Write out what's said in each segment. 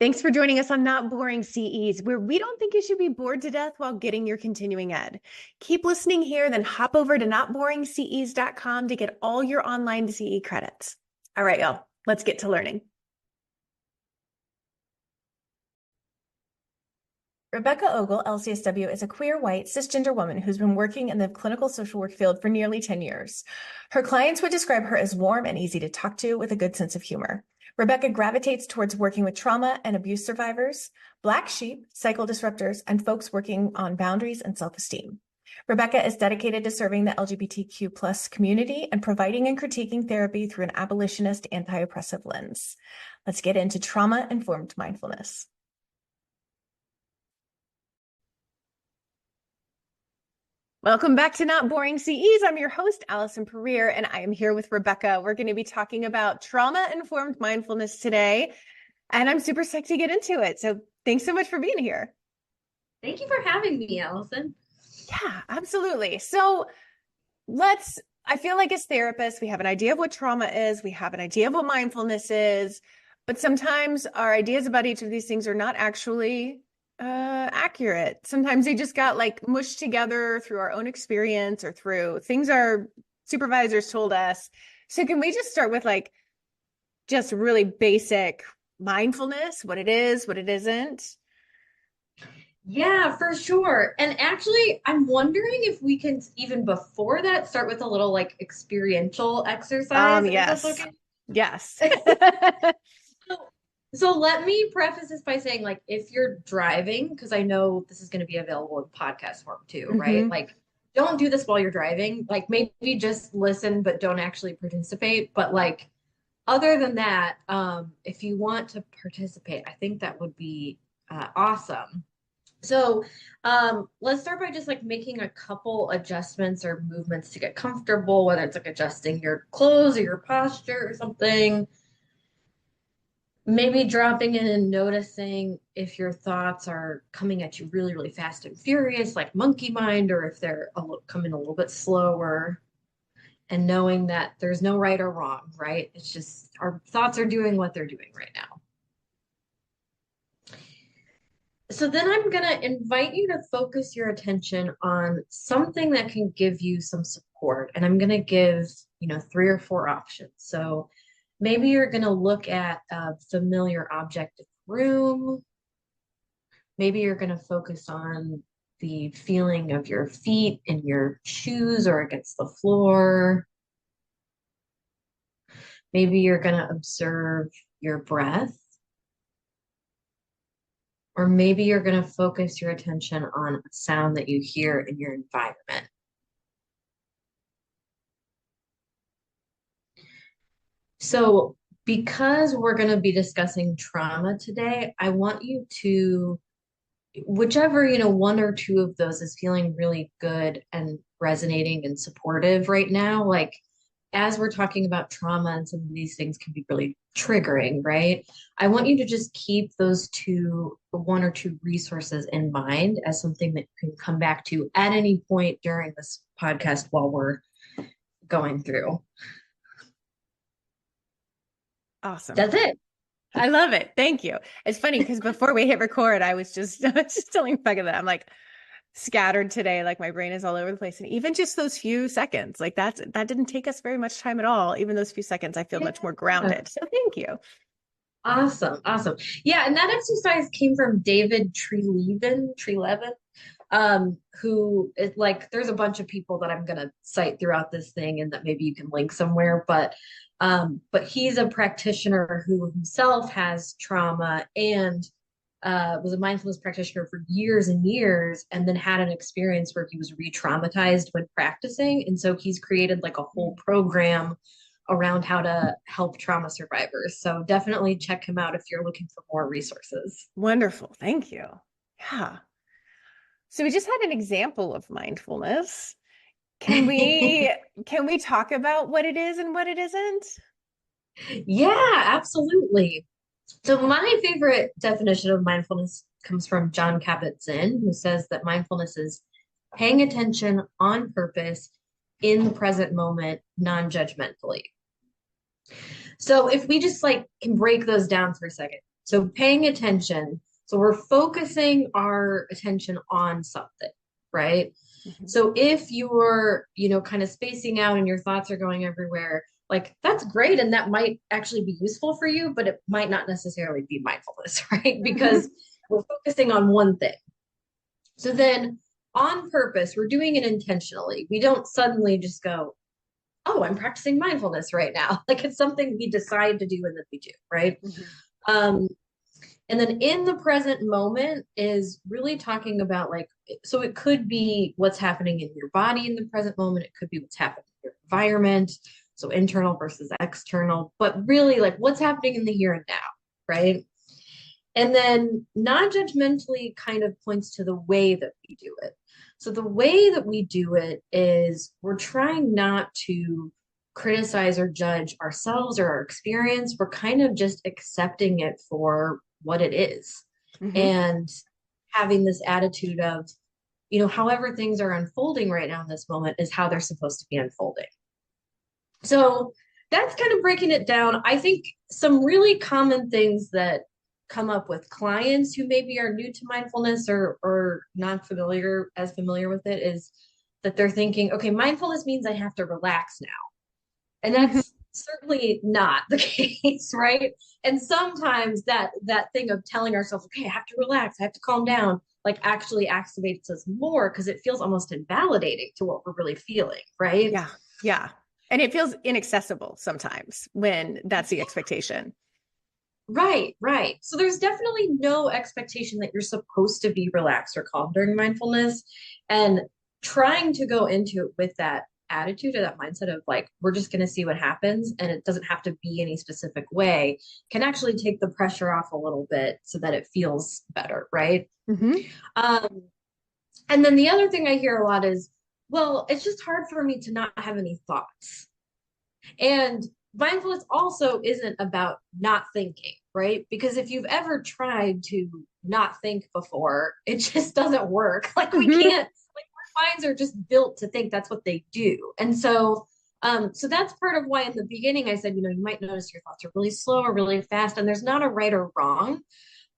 Thanks for joining us on Not Boring CEs, where we don't think you should be bored to death while getting your continuing ed. Keep listening here, then hop over to notboringces.com to get all your online CE credits. All right, y'all, let's get to learning. Rebecca Ogle, LCSW, is a queer, white, cisgender woman who's been working in the clinical social work field for nearly 10 years. Her clients would describe her as warm and easy to talk to with a good sense of humor. Rebecca gravitates towards working with trauma and abuse survivors, Black sheep, cycle disruptors, and folks working on boundaries and self-esteem. Rebecca is dedicated to serving the LGBTQ plus community and providing and critiquing therapy through an abolitionist, anti-oppressive lens. Let's get into trauma-informed mindfulness. Welcome back to Not Boring CEs. I'm your host, Allison, and I am here with Rebecca. We're going to be talking about trauma-informed mindfulness today, and I'm super psyched to get into it. So thanks so much for being here. Thank you for having me, Allison. Yeah, absolutely. So I feel like as therapists, we have an idea of what trauma is. We have an idea of what mindfulness is, but sometimes our ideas about each of these things are not actually accurate. Sometimes they just got like mushed together through our own experience or through things our supervisors told us. So can we just start with like just really basic mindfulness, what it is, what it isn't? Yeah, for sure. And actually, I'm wondering if we can even before that start with a little like experiential exercise, if that's Yes. okay. Yes. So, so let me preface this by saying, like, if you're driving, because I know this is going to be available in podcast form too, right? Mm-hmm. Like, don't do this while you're driving. Like, maybe just listen, but don't actually participate. But like, other than that, if you want to participate, I think that would be awesome. So, let's start by just like making a couple adjustments or movements to get comfortable, whether it's like adjusting your clothes or your posture or something. Maybe dropping in and noticing if your thoughts are coming at you really, really fast and furious, like monkey mind, or if they're coming a little bit slower, and knowing that there's no right or wrong, right? It's just our thoughts are doing what they're doing right now. So then I'm going to invite you to focus your attention on something that can give you some support. And I'm going to give, 3 or 4 options. So maybe you're going to look at a familiar object in the room. Maybe you're going to focus on the feeling of your feet in your shoes or against the floor. Maybe you're going to observe your breath. Or maybe you're going to focus your attention on a sound that you hear in your environment. So, because we're going to be discussing trauma today, I want you to, whichever, 1 or 2 of those is feeling really good and resonating and supportive right now, like as we're talking about trauma and some of these things can be really triggering, right? I want you to just keep those 1 or 2 resources in mind as something that you can come back to at any point during this podcast while we're going through. Awesome. That's it. I love it. Thank you. It's funny because before we hit record, I was just telling Becca that I'm like scattered today. Like my brain is all over the place. And even just those few seconds, like that didn't take us very much time at all. Even those few seconds, I feel much more Yeah. grounded. So thank you. Awesome. Awesome. Yeah. And that exercise came from David Trelevin, who is like, there's a bunch of people that I'm going to cite throughout this thing and that maybe you can link somewhere, but he's a practitioner who himself has trauma and was a mindfulness practitioner for years and years, and then had an experience where he was re-traumatized when practicing. And so he's created like a whole program around how to help trauma survivors. So definitely check him out if you're looking for more resources. Wonderful. Thank you. Yeah. So we just had an example of mindfulness. Can we can we talk about what it is and what it isn't? Yeah, absolutely. So my favorite definition of mindfulness comes from John Kabat-Zinn, who says that mindfulness is paying attention on purpose in the present moment, non-judgmentally. So if we just like can break those down for a second, So paying attention. So we're focusing our attention on something, right? Mhm. So if you're, kind of spacing out and your thoughts are going everywhere, like that's great. And that might actually be useful for you, but it might not necessarily be mindfulness, right? Because Mhm. we're focusing on one thing. So then on purpose, we're doing it intentionally. We don't suddenly just go, oh, I'm practicing mindfulness right now. Like it's something we decide to do and that we do, right? Mhm. Um, and then in the present moment is really talking about like, so it could be what's happening in your body in the present moment. It could be what's happening in your environment. So internal versus external, but really like what's happening in the here and now, right? And then non-judgmentally kind of points to the way that we do it. So the way that we do it is we're trying not to criticize or judge ourselves or our experience. We're kind of just accepting it for what it is Mhm. and having this attitude of, however things are unfolding right now in this moment is how they're supposed to be unfolding. So that's kind of breaking it down. I think some really common things that come up with clients who maybe are new to mindfulness or not familiar with it is that they're thinking, okay, mindfulness means I have to relax now. And Mhm. that's certainly not the case, right? And sometimes that thing of telling ourselves, okay, I have to relax, I have to calm down, like actually activates us more because it feels almost invalidating to what we're really feeling, right? Yeah. Yeah. And it feels inaccessible sometimes when that's the expectation. Right, right. So there's definitely no expectation that you're supposed to be relaxed or calm during mindfulness. And trying to go into it with that attitude or that mindset of like, we're just going to see what happens and it doesn't have to be any specific way can actually take the pressure off a little bit so that it feels better, right? Hmm. Um, and then the other thing I hear a lot is, well, it's just hard for me to not have any thoughts. And mindfulness also isn't about not thinking, right? Because if you've ever tried to not think before, it just doesn't work. Like we Hmm. can't, like our minds are just built to think that's what they do. And so that's part of why in the beginning I said, you might notice your thoughts are really slow or really fast, and there's not a right or wrong.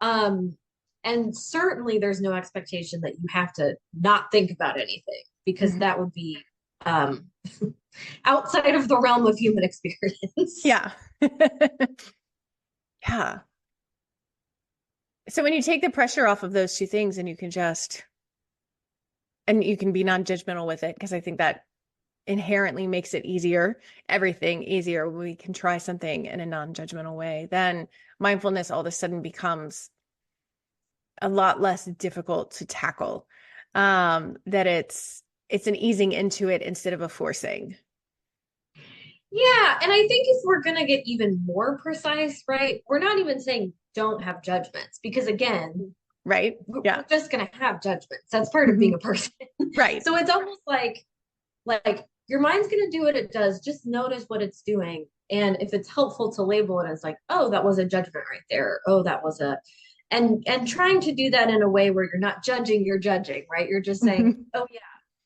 Um, and certainly there's no expectation that you have to not think about anything because Hmm. that would be um outside of the realm of human experience. Yeah. Yeah. So when you take the pressure off of those two things and you can and you can be non-judgmental with it, because I think that inherently makes it easier, everything easier when we can try something in a non-judgmental way, then mindfulness all of a sudden becomes a lot less difficult to tackle. That it's an easing into it instead of a forcing. Yeah, and I think if we're going to get even more precise, right, we're not even saying don't have judgments because again, Right? we're Yeah. just going to have judgments. That's part of being Mhm. a person. Right. So it's almost like your mind's going to do what it does. Just notice what it's doing. And if it's helpful to label it as like, oh, that was a judgment right there. Oh, that was a and trying to do that in a way where you're not judging, you're judging, right? You're just saying, Hmm. oh yeah,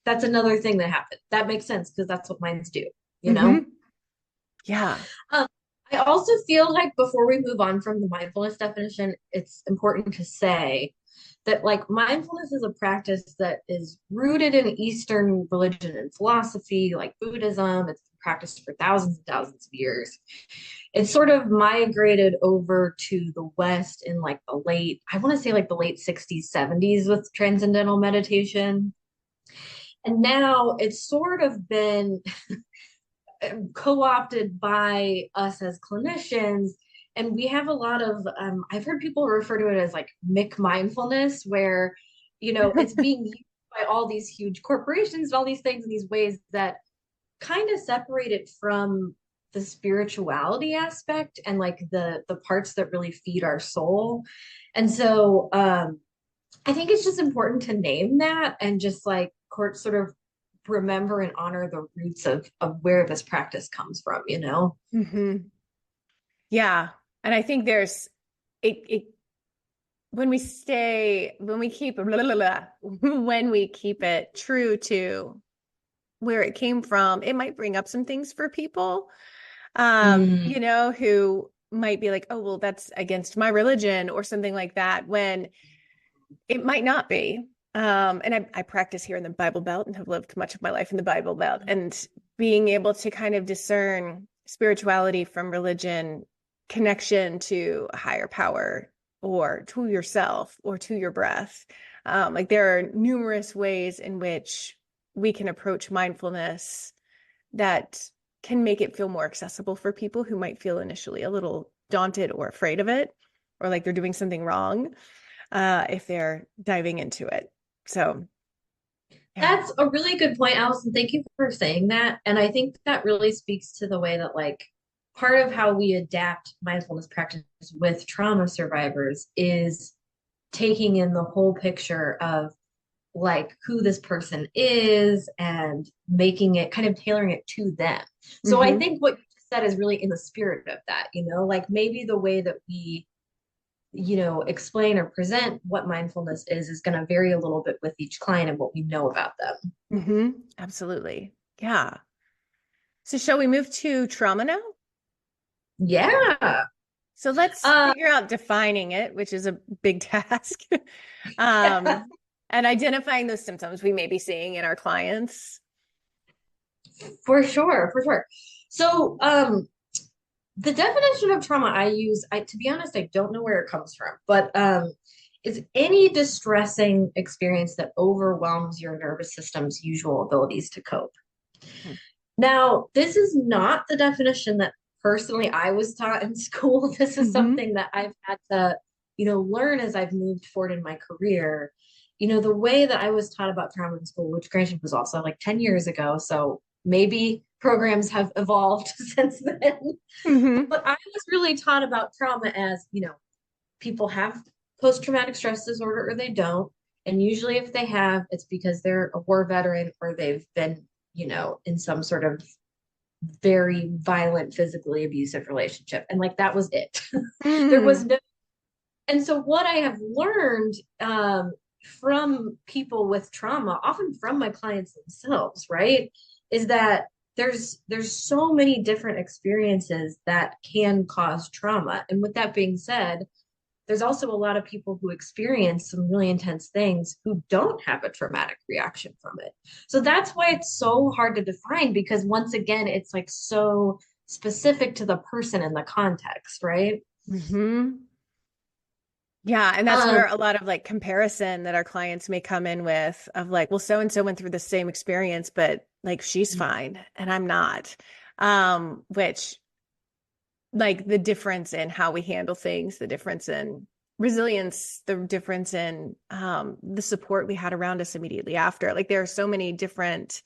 that's another thing that happened. That makes sense because that's what minds do, you know? Hmm. Yeah. Um, I also feel like before we move on from the mindfulness definition, it's important to say that like mindfulness is a practice that is rooted in Eastern religion and philosophy, like Buddhism. It's been practiced for thousands and thousands of years. It sort of migrated over to the West in like I want to say like the late 60s, 70s with transcendental meditation. And now it's sort of been co-opted by us as clinicians, and we have a lot of I've heard people refer to it as like mick mindfulness where it's being used by all these huge corporations and all these things in these ways that kind of separate it from the spirituality aspect and like the parts that really feed our soul. And so I think it's just important to name that and just like court sort of remember and honor the roots of where this practice comes from, you know? Hmm. Yeah. And I think it when we keep when we keep it true to where it came from, it might bring up some things for people, Mm, who might be like, oh, well, that's against my religion or something like that, when it might not be. And I practice here in the Bible Belt and have lived much of my life in the Bible Belt, and being able to kind of discern spirituality from religion, connection to a higher power or to yourself or to your breath. Like there are numerous ways in which we can approach mindfulness that can make it feel more accessible for people who might feel initially a little daunted or afraid of it, or like they're doing something wrong if they're diving into it. So, yeah. That's a really good point, Allison. Thank you for saying that. And I think that really speaks to the way that, like, part of how we adapt mindfulness practice with trauma survivors is taking in the whole picture of like who this person is and making it kind of tailoring it to them. So I Mm-hmm. think what you just said is really in the spirit of that, like maybe the way that we explain or present what mindfulness is going to vary a little bit with each client and what we know about them. Mm-hmm. Absolutely. Yeah. So, shall we move to trauma now? Yeah. So, let's Uh, figure out defining it, which is a big task, yeah, and identifying those symptoms we may be seeing in our clients. for sure, for sure. So, the definition of trauma I use, to be honest, I don't know where it comes from, but it's any distressing experience that overwhelms your nervous system's usual abilities to cope. Now, this is not the definition that personally I was taught in school. This is Mm-hmm. something that I've had to, learn as I've moved forward in my career. The way that I was taught about trauma in school, which granted was also like 10 years ago, so maybe programs have evolved since then. Mm-hmm. But I was really taught about trauma as, people have post-traumatic stress disorder or they don't. And usually if they have, it's because they're a war veteran or they've been, in some sort of very violent, physically abusive relationship. And like that was it. There was Mm-hmm. no, and so what I have learned from people with trauma, often from my clients themselves, right, is that there's so many different experiences that can cause trauma. And with that being said, there's also a lot of people who experience some really intense things who don't have a traumatic reaction from it. So that's why it's so hard to define because once again, it's like so specific to the person and the context, right? Mm-hmm. Yeah, and that's Um, where a lot of like comparison that our clients may come in with of like, well, so and so went through the same experience, but like she's fine and I'm not. Which like the difference in how we handle things, the difference in resilience, the difference in the support we had around us immediately after. Like there are so many different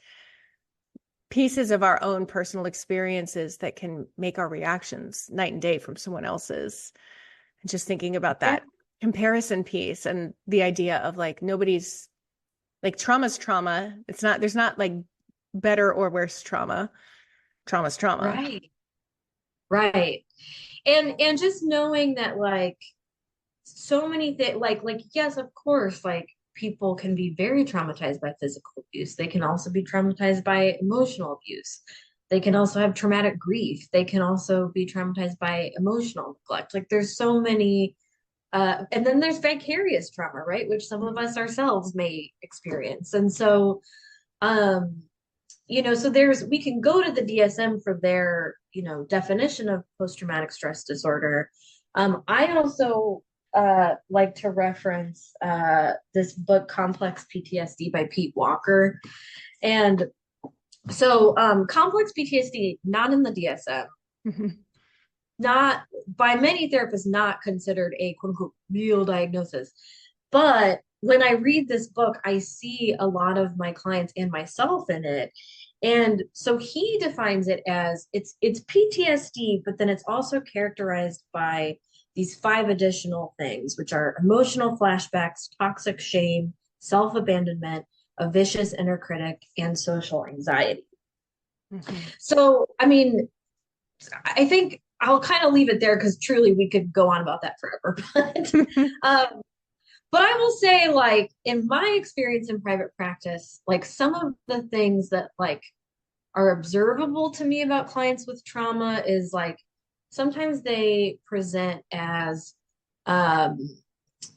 pieces of our own personal experiences that can make our reactions night and day from someone else's. And just thinking about yeah, that comparison piece and the idea of like nobody's like trauma's trauma. It's not, there's not like better or worse trauma. Trauma's trauma. right, right. And just knowing that like so many things like yes, of course, like people can be very traumatized by physical abuse. They can also be traumatized by emotional abuse. They can also have traumatic grief. They can also be traumatized by emotional neglect. Like there's so many and then there's vicarious trauma, right? Which some of us ourselves may experience. And so so we can go to the DSM for their, definition of post-traumatic stress disorder. I also like to reference this book, Complex PTSD by Pete Walker. And so complex PTSD, not in the DSM, Mhm. not by many therapists, not considered a quote unquote real diagnosis. But when I read this book, I see a lot of my clients and myself in it. And so he defines it as it's PTSD, but then it's also characterized by these five additional things, which are emotional flashbacks, toxic shame, self-abandonment, a vicious inner critic, and social anxiety. Mhm. So, I mean, I think I'll kind of leave it there because truly we could go on about that forever. Um, but I will say, like, in my experience in private practice, like some of the things that like are observable to me about clients with trauma is like sometimes they present as, um,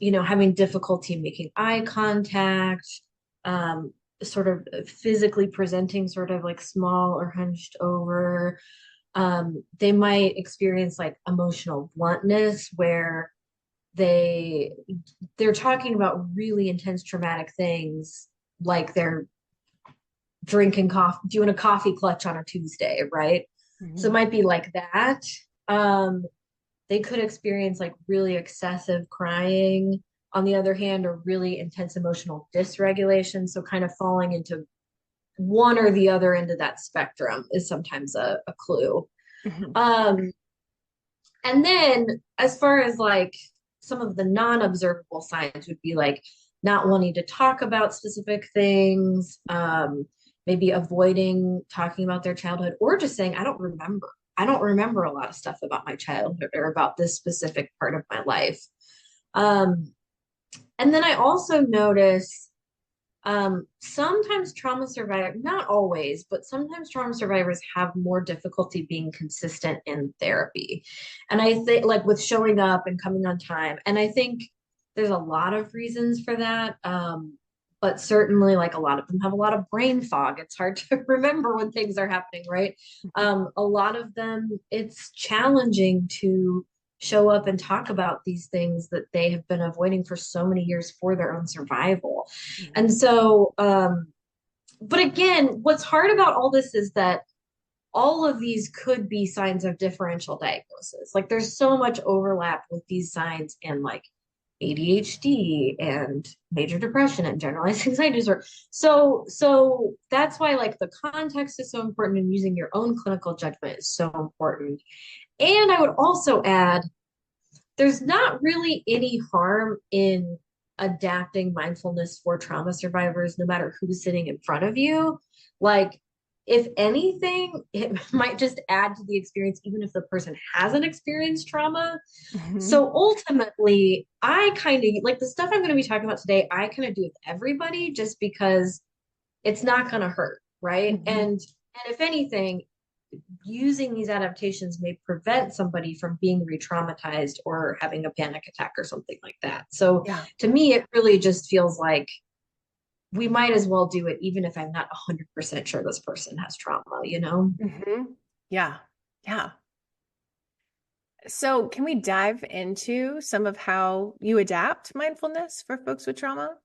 having difficulty making eye contact, um, sort of physically presenting sort of like small or hunched over. They might experience like emotional bluntness where they they're talking about really intense traumatic things, like they're drinking coffee, doing a coffee clutch on a Tuesday, right? So it Mhm. might be like that. Um, they could experience like really excessive crying, on the other hand, or really intense emotional dysregulation. So kind of falling into one or the other end of that spectrum is sometimes a clue. Mhm. Um, and then as far as like some of the non-observable signs would be like not wanting to talk about specific things, maybe avoiding talking about their childhood, or just saying, I don't remember. I don't remember a lot of stuff about my childhood or about this specific part of my life. Um, and then I also notice sometimes trauma survivors, not always, but sometimes trauma survivors have more difficulty being consistent in therapy. And I think, like, with showing up and coming on time. And I think there's a lot of reasons for that. But certainly, like, a lot of them have a lot of brain fog. It's hard to remember when things are happening, right? A lot of them, it's challenging to show up and talk about these things that they have been avoiding for so many years for their own survival. And Mhm. so, but again, what's hard about all this is that all of these could be signs of differential diagnosis. Like there's so much overlap with these signs and like ADHD and major depression and generalized anxiety disorder. So that's why like the context is so important and using your own clinical judgment is so important. And I would also add there's not really any harm in adapting mindfulness for trauma survivors, no matter who's sitting in front of you. Like, if anything, it might just add to the experience, even if the person hasn't experienced trauma. Mhm. So ultimately, I kind of like the stuff I'm going to be talking about today, I kind of do with everybody just because it's not going to hurt, right? Mhm. And if anything, using these adaptations may prevent somebody from being re-traumatized or having a panic attack or something like that. So Yeah. to me, it really just feels like we might as well do it, even if I'm not 100% sure this person has trauma, you know? Mhm. Yeah. Yeah. So, can we dive into some of how you adapt mindfulness for folks with trauma?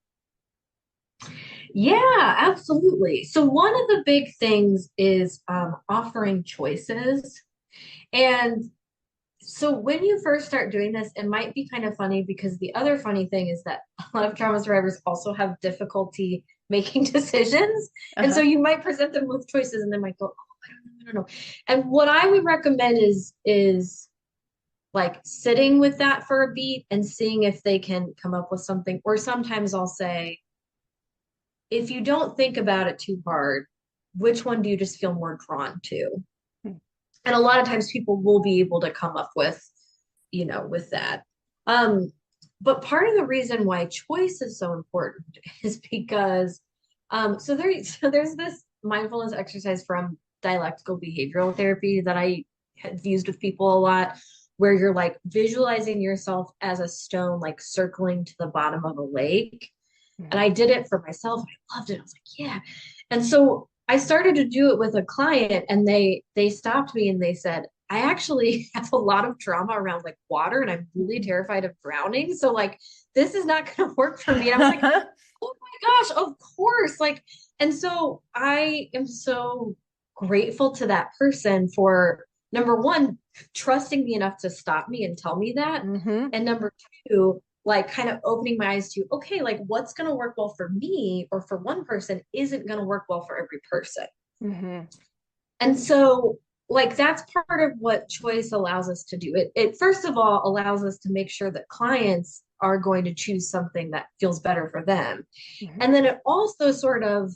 Yeah, absolutely. So one of the big things is offering choices. And so when you first start doing this, it might be kind of funny because the other funny thing is that a lot of trauma survivors also have difficulty making decisions. And so Uh-huh. you might present them with choices and they might go, oh, I don't know. And what I would recommend is like sitting with that for a beat and seeing if they can come up with something. Or sometimes I'll say, if you don't think about it too hard, which one do you just feel more drawn to? And a lot of times people will be able to come up with that. Um, but part of the reason why choice is so important is because so there's this mindfulness exercise from dialectical behavioral therapy that I have used with people a lot, where you're like visualizing yourself as a stone like circling to the bottom of a lake. And I Mhm. did it for myself and I loved it. I was like, yeah. And so I started to do it with a client and they stopped me and they said, I actually have a lot of trauma around like water and I'm really Mhm. terrified of drowning. So like this is not going to work for me. And I was like, oh my gosh, of course. Like, and so I am so grateful to that person for number one, trusting me enough to stop me and tell me that. Mhm. And number two, like kind of opening my eyes to, okay, like what's going to work well for me or for one person isn't going to work well for every person. Mhm. And so like that's part of what choice allows us to do. It first of all allows us to make sure that clients are going to choose something that feels better for them. Mhm. And then it also sort of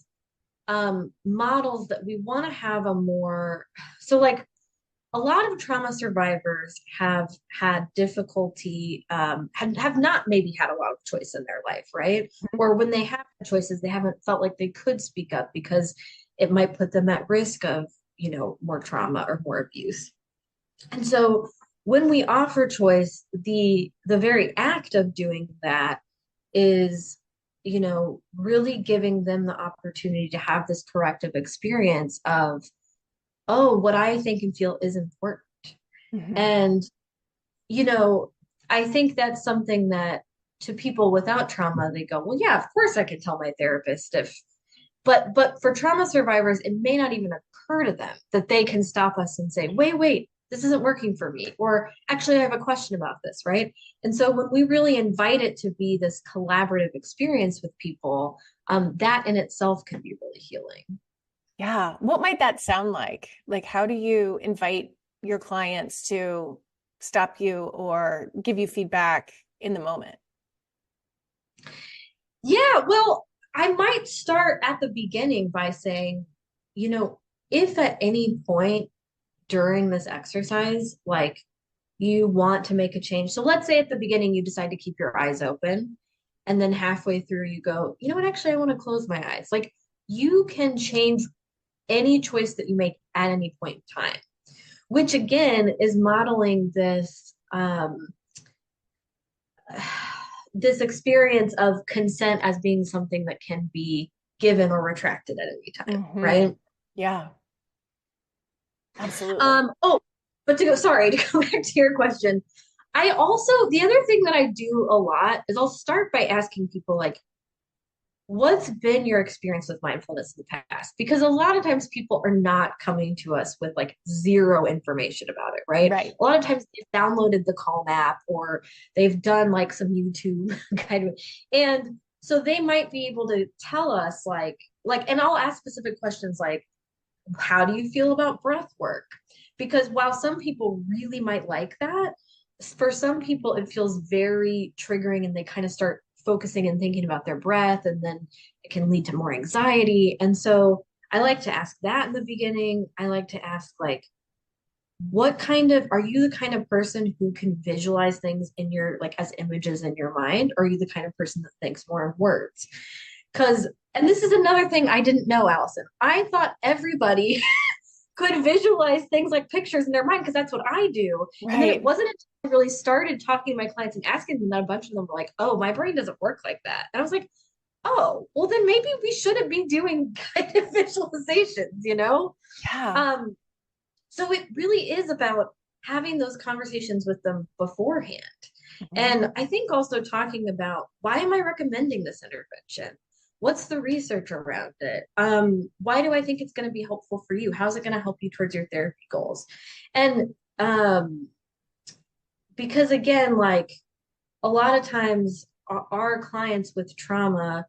models that we want to have a more, so like a lot of trauma survivors have had difficulty, have not maybe had a lot of choice in their life, right? Or when they have had choices, they haven't felt like they could speak up because it might put them at risk of, more trauma or more abuse. And so when we offer choice, the very act of doing that is, really giving them the opportunity to have this corrective experience of, oh, what I think and feel is important. Mhm. And, you know, I think that's something that to people without trauma, they go, well, yeah, of course I can tell my therapist if, but for trauma survivors, it may not even occur to them that they can stop us and say, wait, this isn't working for me. Or actually, I have a question about this, right? And so when we really invite it to be this collaborative experience with people, that in itself can be really healing. Yeah. What might that sound like? Like, how do you invite your clients to stop you or give you feedback in the moment? Yeah, well, I might start at the beginning by saying, you know, if at any point during this exercise, like you want to make a change. So let's say at the beginning you decide to keep your eyes open, and then halfway through you go, you know what, actually, I want to close my eyes. Like you can change any choice that you make at any point in time, which again is modeling this this experience of consent as being something that can be given or retracted at any time, Hmm. right? Yeah, absolutely. Oh, but sorry, to go back to your question. I also, the other thing that I do a lot is I'll start by asking people like, what's been your experience with mindfulness in the past? Because a lot of times people are not coming to us with like zero information about it, right? Right. A lot of times they've downloaded the Calm app or they've done like some YouTube kind of, and so they might be able to tell us and I'll ask specific questions like, how do you feel about breath work? Because while some people really might like that, for some people it feels very triggering and they kind of start focusing and thinking about their breath, and then it can lead to more anxiety. And so I like to ask that in the beginning. I like to ask, like, what kind of are you the kind of person who can visualize things in your like as images in your mind? Or are you the kind of person that thinks more in words? Because, and this is another thing I didn't know, Allison. I thought everybody could visualize things like pictures in their mind because that's what I do. And then it Right. wasn't until I really started talking to my clients and asking them that a bunch of them were like, oh, my brain doesn't work like that. And I was like, oh, well, then maybe we shouldn't be doing kind of visualizations, you know? Yeah. Um, so it really is about having those conversations with them beforehand. Mhm. And I think also talking about, why am I recommending this intervention? What's the research around it? Why do I think it's going to be helpful for you? How's it going to help you towards your therapy goals? And because again, like a lot of times our clients with trauma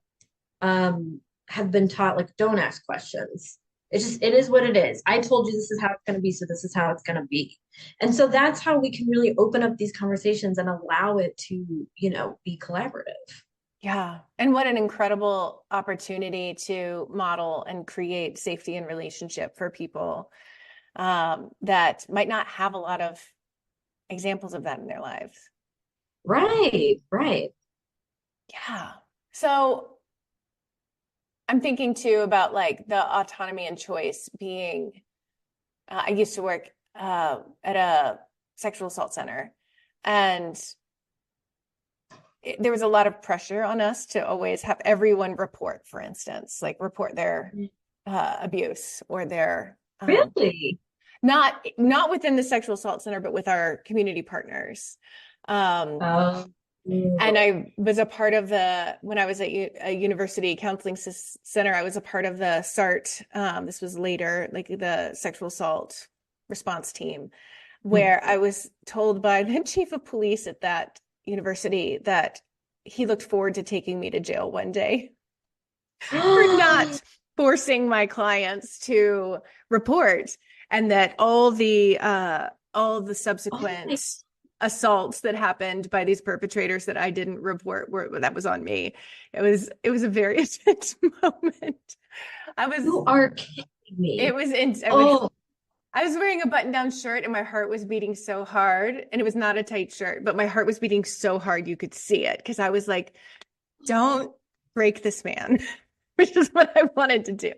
have been taught like, don't ask questions. It's just, it is what it is. I told you this is how it's going to be, so this is how it's going to be. And so that's how we can really open up these conversations and allow it to, be collaborative. Yeah. And what an incredible opportunity to model and create safety and relationship for people that might not have a lot of examples of that in their lives. Right, right. Yeah. So I'm thinking too about like the autonomy and choice being, I used to work at a sexual assault center, and there was a lot of pressure on us to always have everyone report, for instance, like report their abuse or their Really? not within the sexual assault center, but with our community partners. Um, Um, and I was a part of when I was at a university counseling center, I was a part of the SART. This was later, like the sexual assault response team, where I was told by the chief of police at that university that he looked forward to taking me to jail one day for not forcing my clients to report, and that all the oh my, subsequent assaults that happened by these perpetrators that I didn't report were that was on me. It was a very intense moment. I was you are kidding it me. was in Oh, I was wearing a button-down shirt and my heart was beating so hard, and it was not a tight shirt, but my heart was beating so hard you could see it because I was like, don't break this man, which is what I wanted to do.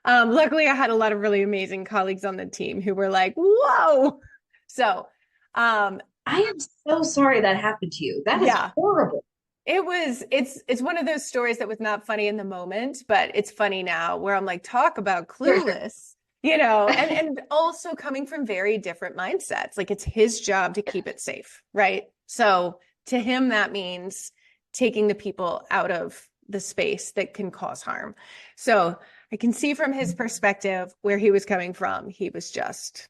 Luckily, I had a lot of really amazing colleagues on the team who were like, whoa. So I am so sorry that happened to you. That is Yeah. horrible. It's one of those stories that was not funny in the moment, but it's funny now where I'm like, talk about clueless, and also coming from very different mindsets. Like it's his job to keep it safe, right? So to him, that means taking the people out of the space that can cause harm. So I can see from his perspective where he was coming from. He was just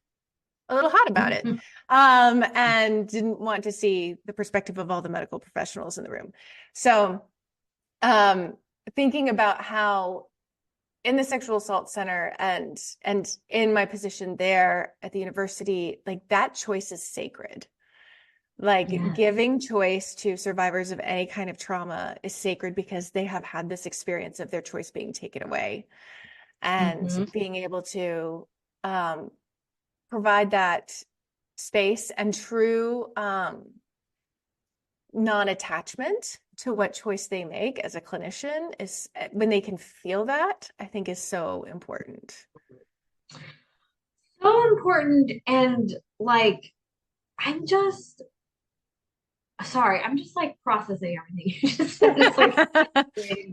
a little hot about it, and didn't want to see the perspective of all the medical professionals in the room. So, um, thinking about how in the sexual assault center and in my position there at the university, like that choice is sacred. Like Yes. giving choice to survivors of any kind of trauma is sacred because they have had this experience of their choice being taken away, and Hmm. being able to um, provide that space and true non-attachment to what choice they make as a clinician is when they can feel that, I think is so important. So important. And like, I'm just sorry, I'm just like processing everything you just said. It's like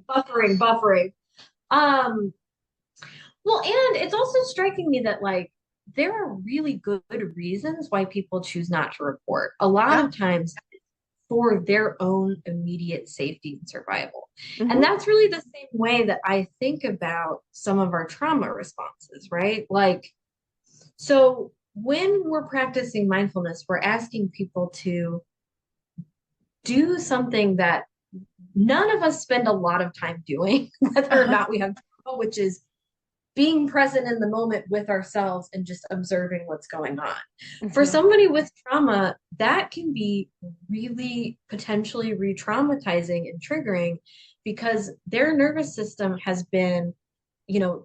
buffering. Um, well, and it's also striking me that like there are really good reasons why people choose not to report. A lot Yeah. of times for their own immediate safety and survival. And Hmm. that's really the same way that I think about some of our trauma responses, right? Like, so when we're practicing mindfulness, we're asking people to do something that none of us spend a lot of time doing, whether or Uh-huh. not we have trauma, which is being present in the moment with ourselves and just observing what's going on. For Hmm. somebody with trauma, that can be really potentially re traumatizing and triggering because their nervous system has been,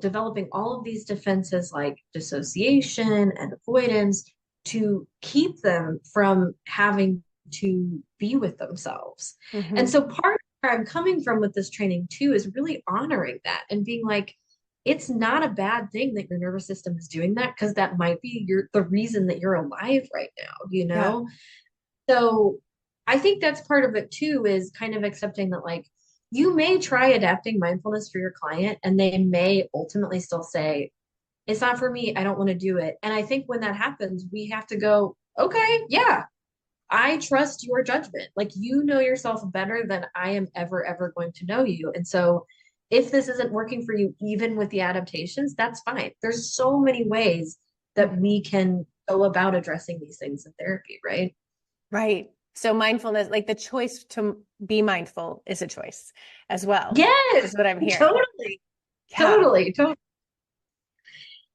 developing all of these defenses like dissociation and avoidance to keep them from having to be with themselves. And Hmm. so part of where I'm coming from with this training too is really honoring that and being like, it's not a bad thing that your nervous system is doing that because that might be the reason that you're alive right now, you Yeah. know? So I think that's part of it too, is kind of accepting that like you may try adapting mindfulness for your client and they may ultimately still say, it's not for me. I don't want to do it. And I think when that happens, we have to go, okay, yeah, I trust your judgment. Like you know yourself better than I am ever going to know you. And so if this isn't working for you, even with the adaptations, that's fine. There's so many ways that Hmm. we can go about addressing these things in therapy, right? Right. So mindfulness, like the choice to be mindful is a choice as well, Yes, is what I'm hearing. totally, Yeah. totally.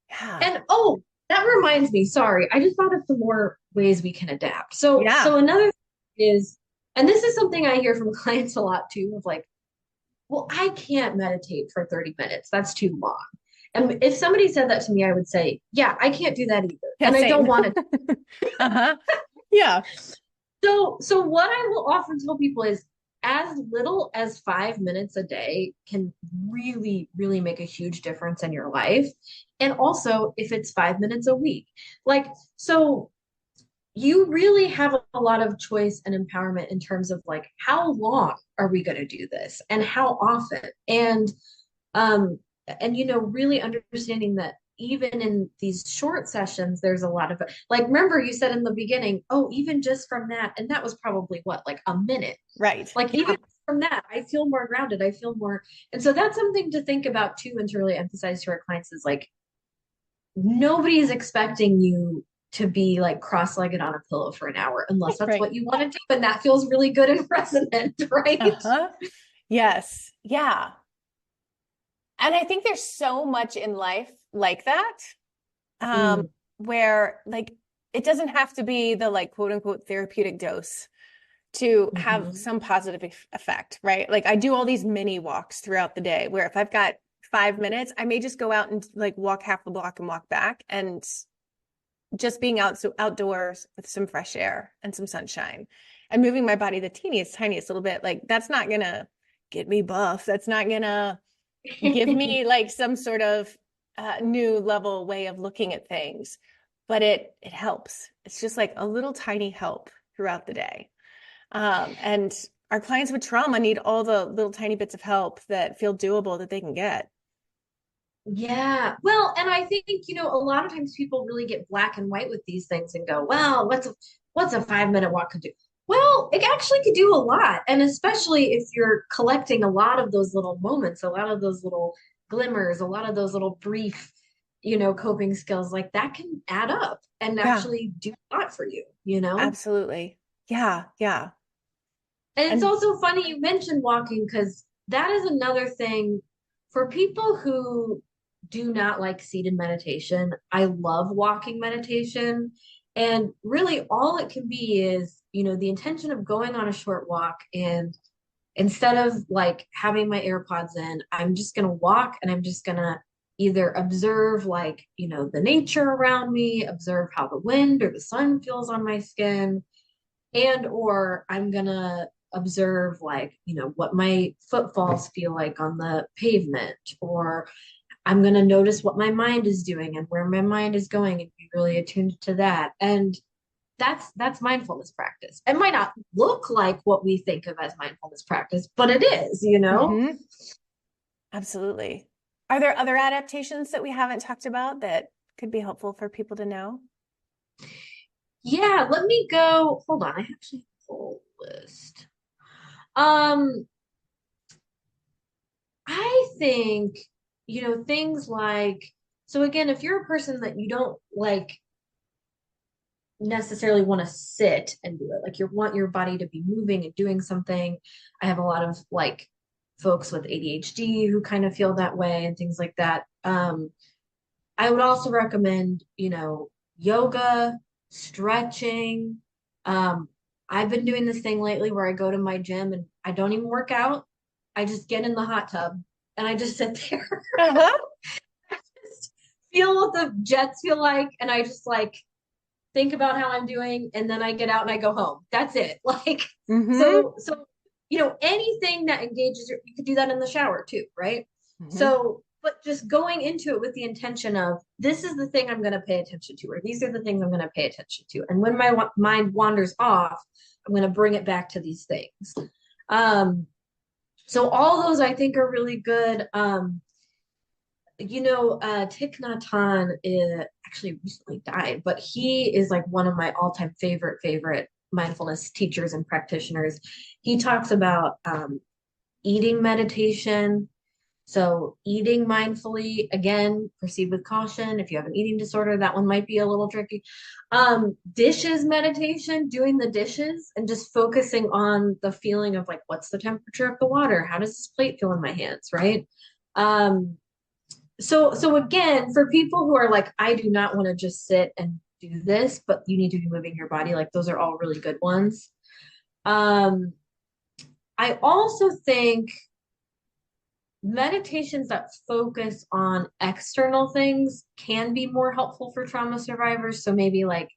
Yeah. And oh, that reminds me, sorry, I just thought of some more ways we can adapt. So, Yeah. so another thing is, and this is something I hear from clients a lot too, of like, well, I can't meditate for 30 minutes. That's too long. And if somebody said that to me, I would say, yeah, I can't do that either. Yeah, And I don't same. want to. Uh-huh. Yeah. So what I will often tell people is as little as 5 minutes a day can really make a huge difference in your life. And also if it's 5 minutes a week, like, so you really have a lot of choice and empowerment in terms of like, how long are we going to do this and how often? Um, and really understanding that even in these short sessions, there's a lot of like, remember you said in the beginning, oh, even just from that, and that was probably what, like a minute. Right. Like Yeah. even from that, I feel more grounded. I feel more, and so that's something to think about too, and to really emphasize to our clients is like nobody is expecting you to be like cross-legged on a pillow for an hour unless that's Right. what you want to do, and that feels really good and resonant, right? Uh-huh. Yes. Yeah. And I think there's so much in life like that, um, Mm, where like it doesn't have to be the like quote unquote therapeutic dose to have mhm. some positive effect, right? Like I do all these mini walks throughout the day where if I've got 5 minutes, I may just go out and like walk half the block and walk back, and just being out so outdoors with some fresh air and some sunshine and moving my body the teeniest, tiniest little bit, like that's not gonna get me buff. That's not gonna give me like some sort of new level way of looking at things. but it helps. It's just like a little tiny help throughout the day. And our clients with trauma need all the little tiny bits of help that feel doable that they can get. Yeah. Well, and I think, a lot of times people really get black and white with these things and go, well, what's a 5 minute walk could do? Well, it actually could do a lot. And especially if you're collecting a lot of those little moments, a lot of those little glimmers, a lot of those little brief, coping skills, like that can add up and Yeah, actually do a lot for you. absolutely. Yeah, yeah. And it's And also funny you mentioned walking because that is another thing for people who do not like seated meditation. I love walking meditation. And really, all it can be is, the intention of going on a short walk. And instead of like having my AirPods in, I'm just going to walk and I'm just going to either observe, like, the nature around me, observe how the wind or the sun feels on my skin, and or I'm gonna observe, like, what my footfalls feel like on the pavement, or I'm gonna notice what my mind is doing and where my mind is going and be really attuned to that. And that's mindfulness practice. It might not look like what we think of as mindfulness practice, but it is. mhm, absolutely. Are there other adaptations that we haven't talked about that could be helpful for people to know? Yeah, let me go. Hold on, I actually have a whole list. Um, I think, things like, so again, if you're a person that you don't like necessarily want to sit and do it, like you want your body to be moving and doing something. I have a lot of like folks with ADHD who kind of feel that way and things like that. I would also recommend, yoga, stretching. Um, I've been doing this thing lately where I go to my gym and I don't even work out. I just get in the hot tub and I just sit there. Uh-huh. Just feel what the jets feel like. And I just like think about how I'm doing, and then I get out and I go home. That's it. Like, Mm-hmm. so, anything that engages you could do that in the shower too, right? Mm-hmm. So, but just going into it with the intention of this is the thing I'm going to pay attention to, or these are the things I'm going to pay attention to. And when my mind wanders off, I'm going to bring it back to these things. Um, so all those I think are really good. Thich Nhat Hanh actually recently died, but he is like one of my all-time favorite mindfulness teachers and practitioners. He talks about eating meditation. So eating mindfully, again, proceed with caution. If you have an eating disorder, that one might be a little tricky. Dishes meditation, doing the dishes and just focusing on the feeling of like, what's the temperature of the water? How does this plate feel in my hands, right? Um, so again, for people who are like, I do not want to just sit and do this, but you need to be moving your body, like those are all really good ones. Um, I also think meditations that focus on external things can be more helpful for trauma survivors. So maybe like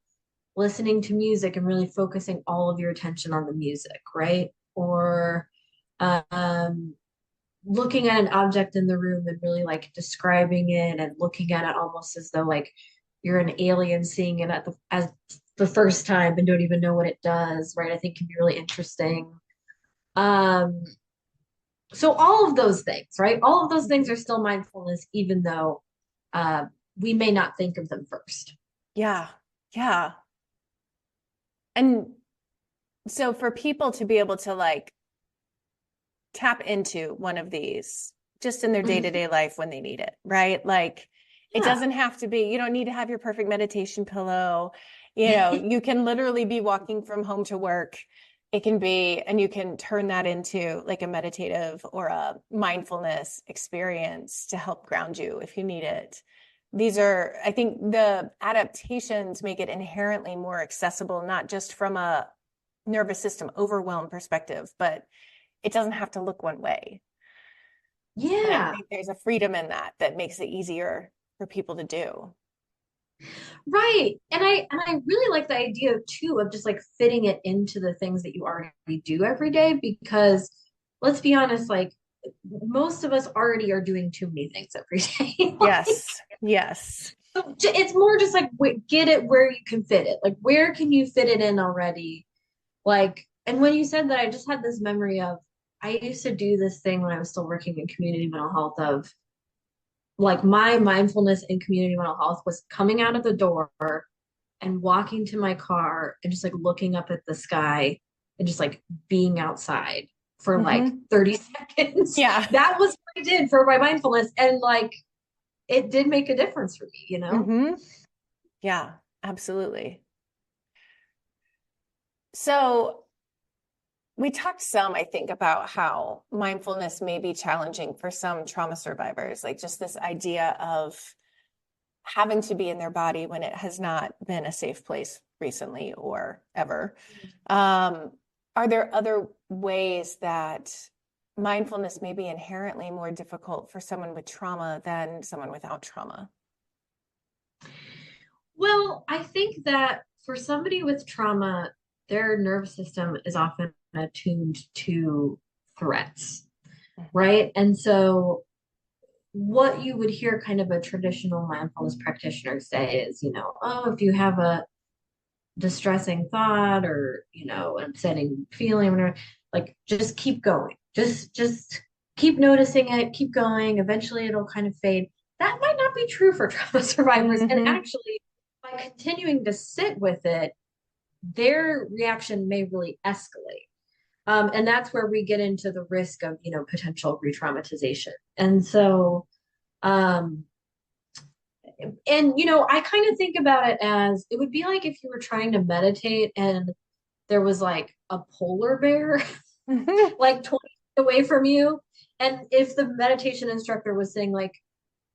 listening to music and really focusing all of your attention on the music, right? Or um, looking at an object in the room and really like describing it and looking at it almost as though like you're an alien seeing it as the first time and don't even know what it does, right? I think can be really interesting. Um, so all of those things, right? All of those things are still mindfulness, even though uh, we may not think of them first. Yeah. Yeah. And so for people to be able to like tap into one of these just in their Mhm. day-to-day life when they need it, right? Like it Yeah. doesn't have to be, you don't need to have your perfect meditation pillow. You can literally be walking from home to work. It can be, and you can turn that into like a meditative or a mindfulness experience to help ground you if you need it. These are, I think the adaptations make it inherently more accessible, not just from a nervous system overwhelm perspective, but it doesn't have to look one way. And I Yeah. think there's a freedom in that that makes it easier for people to do. Right. And I really like the idea too of just like fitting it into the things that you already do every day because let's be honest, like most of us already are doing too many things every day. Like, Yes. Yes. So it's more just like get it where you can fit it. Like where can you fit it in already? Like, and when you said that, I just had this memory of I used to do this thing when I was still working in community mental health of like my mindfulness in community mental health was coming out of the door and walking to my car and just like looking up at the sky and just like being outside for like Hmm. 30 seconds. Yeah. That was what I did for my mindfulness. And like it did make a difference for me, you know? Hmm. Yeah, absolutely. So we talked some, I think, about how mindfulness may be challenging for some trauma survivors, like just this idea of having to be in their body when it has not been a safe place recently or ever. Um, are there other ways that mindfulness may be inherently more difficult for someone with trauma than someone without trauma? Well, I think that for somebody with trauma, their nervous system is often attuned to threats, Mhm. right? And so what you would hear kind of a traditional mindfulness practitioner say is, oh, if you have a distressing thought or, an upsetting feeling, whatever, like just keep going. Just keep noticing it, keep going. Eventually it'll kind of fade. That might not be true for trauma survivors. And Hmm. actually, by continuing to sit with it, their reaction may really escalate. And that's where we get into the risk of, potential re-traumatization. And so, um, I kind of think about it as it would be like if you were trying to meditate and there was like a polar bear Hmm. like 20 feet away from you. And if the meditation instructor was saying like,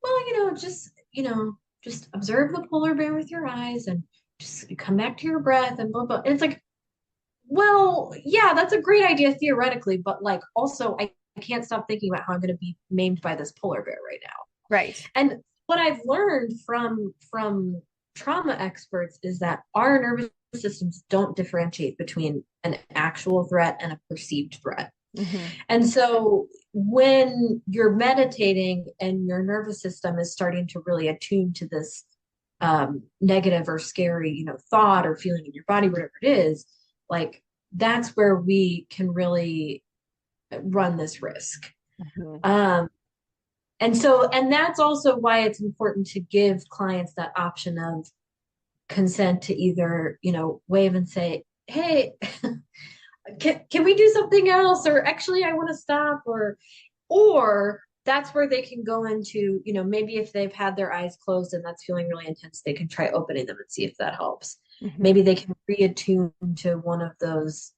well, just observe the polar bear with your eyes and just come back to your breath and blah blah. And it's like, well, yeah, that's a great idea theoretically, but like also I can't stop thinking about how I'm going to be maimed by this polar bear right now. Right. And what I've learned from trauma experts is that our nervous systems don't differentiate between an actual threat and a perceived threat. Hmm. And so when you're meditating and your nervous system is starting to really attune to this negative or scary, thought or feeling in your body, whatever it is, like that's where we can really run this risk. Hmm. Um, and that's also why it's important to give clients that option of consent to either, wave and say, hey, can we do something else? Or actually, I want to stop. Or that's where they can go into, maybe if they've had their eyes closed and that's feeling really intense, they can try opening them and see if that helps. Hmm. Maybe they can reattune to one of those,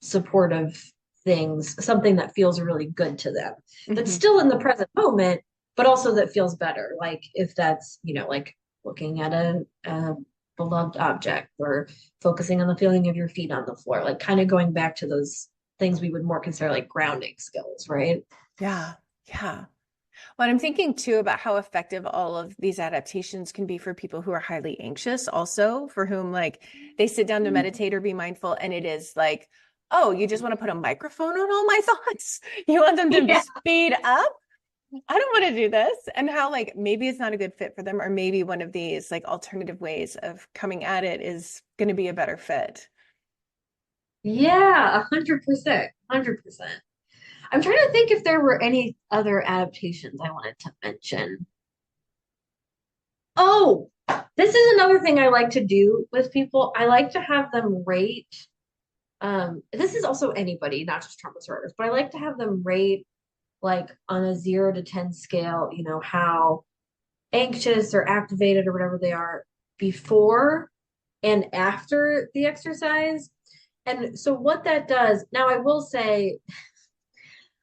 supportive things, something that feels really good to them, that's Hmm. still in the present moment, but also that feels better. Like if that's, like looking at a beloved object or focusing on the feeling of your feet on the floor, like kind of going back to those things we would more consider like grounding skills, right? Yeah. Yeah. Well, I'm thinking too about how effective all of these adaptations can be for people who are highly anxious, also, for whom like they sit down to meditate or be mindful, and it is like, oh, you just want to put a microphone on all my thoughts? You want them to Yeah. speed up? I don't want to do this. And how like maybe it's not a good fit for them, or maybe one of these like alternative ways of coming at it is going to be a better fit. Yeah, 100%. 100%. I'm trying to think if there were any other adaptations I wanted to mention. Oh, this is another thing I like to do with people. I like to have them rate. This is also anybody, not just trauma survivors, but I like to have them rate like on a 0 to 10 scale, how anxious or activated or whatever they are before and after the exercise. And so what that does, now I will say,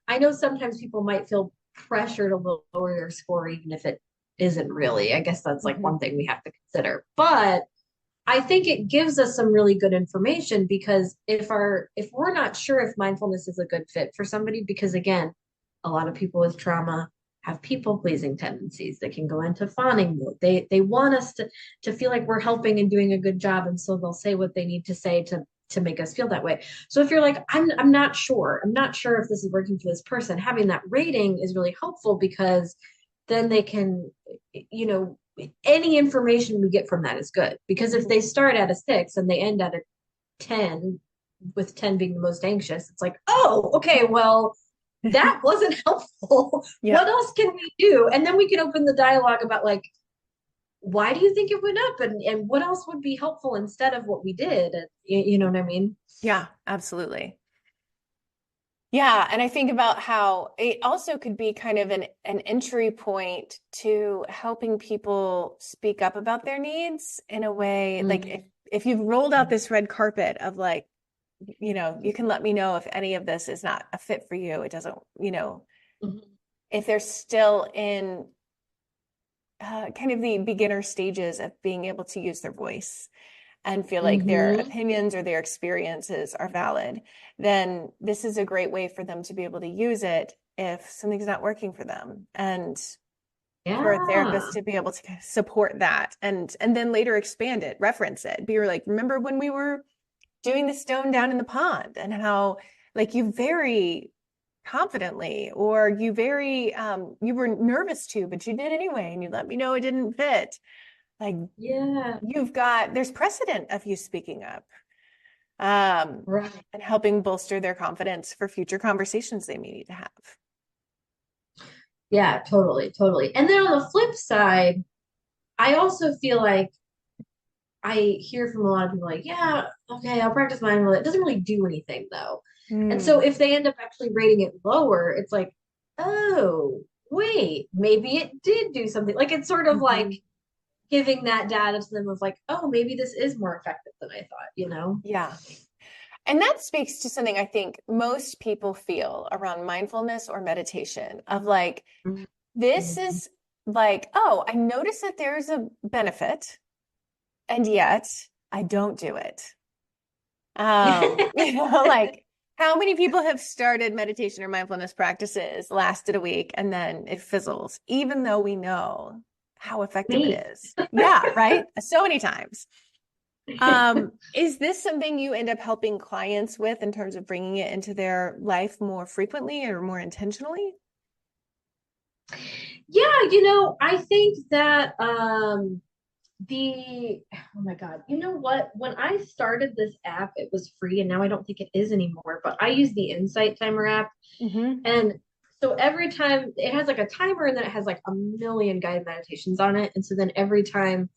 I know sometimes people might feel pressure to lower their score, even if it isn't really. I guess that's like Mhm. one thing we have to consider. But I think it gives us some really good information because if we're not sure if mindfulness is a good fit for somebody, because again, a lot of people with trauma have people pleasing tendencies. They can go into fawning mode. They want us to feel like we're helping and doing a good job, and so they'll say what they need to say to make us feel that way. So if you're like, I'm not sure, I'm not sure if this is working for this person, having that rating is really helpful because then they can, any information we get from that is good. Because if Mhm. they start at a 6 and they end at a 10, with 10 being the most anxious, it's like, oh, okay, well, that wasn't helpful. What Yep. else can we do? And then we can open the dialogue about like, why do you think it went up? And what else would be helpful instead of what we did? And you know what I mean? Yeah, absolutely. Yeah, and I think about how it also could be kind of an entry point to helping people speak up about their needs in a way, like Mhm. if you've rolled out this red carpet of like, you can let me know if any of this is not a fit for you. It doesn't, Mhm. if they're still in kind of the beginner stages of being able to use their voice and feel like their Mhm. opinions or their experiences are valid, then this is a great way for them to be able to use it if something's not working for them. And for a Yeah. therapist to be able to support that and then later expand it, reference it, be like, remember when we were doing the stone down in the pond and how like you very confidently or you were nervous to, but you did anyway and you let me know it didn't fit. Like Yeah. there's precedent of you speaking up um, Right. and helping bolster their confidence for future conversations they may need to have. Yeah, totally, totally. And then on the flip side, I also feel like I hear from a lot of people like, yeah, okay, I'll practice mindfulness. It doesn't really do anything though. And so Mm. if they end up actually rating it lower, it's like, oh, wait, maybe it did do something. Like it's sort of like Mhm. giving that data to them of like, oh, maybe this is more effective than I thought, you know? Yeah. And that speaks to something I think most people feel around mindfulness or meditation of like, this Mhm. is like, oh, I notice that there's a benefit, and yet I don't do it. Like how many people have started meditation or mindfulness practices, lasted a week, and then it fizzles, even though we know how effective Me. it is. Yeah, right? So many times. Is this something you end up helping clients with in terms of bringing it into their life more frequently or more intentionally? Yeah, I think that oh my God, you know what? When I started this app, it was free and now I don't think it is anymore, but I use the Insight Timer app. Hmm. And so every time it has like a timer and then it has like a million guided meditations on it. And so then every time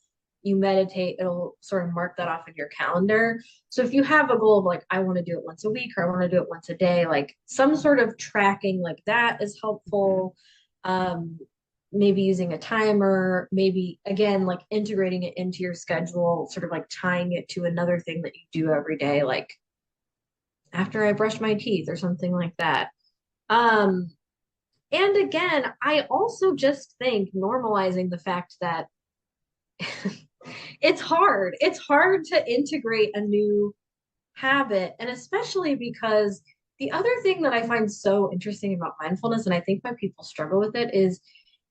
you meditate, it'll sort of mark that off in your calendar. So if you have a goal of like, I want to do it once a week or I want to do it once a day, like some sort of tracking like that is Hmm. helpful. Um, Maybe using a timer, maybe again, like integrating it into your schedule, sort of like tying it to another thing that you do every day, like after I brush my teeth or something like that. Um, and again, I also just think normalizing the fact that it's hard. It's hard to integrate a new habit. And especially because the other thing that I find so interesting about mindfulness, and I think why people struggle with it, is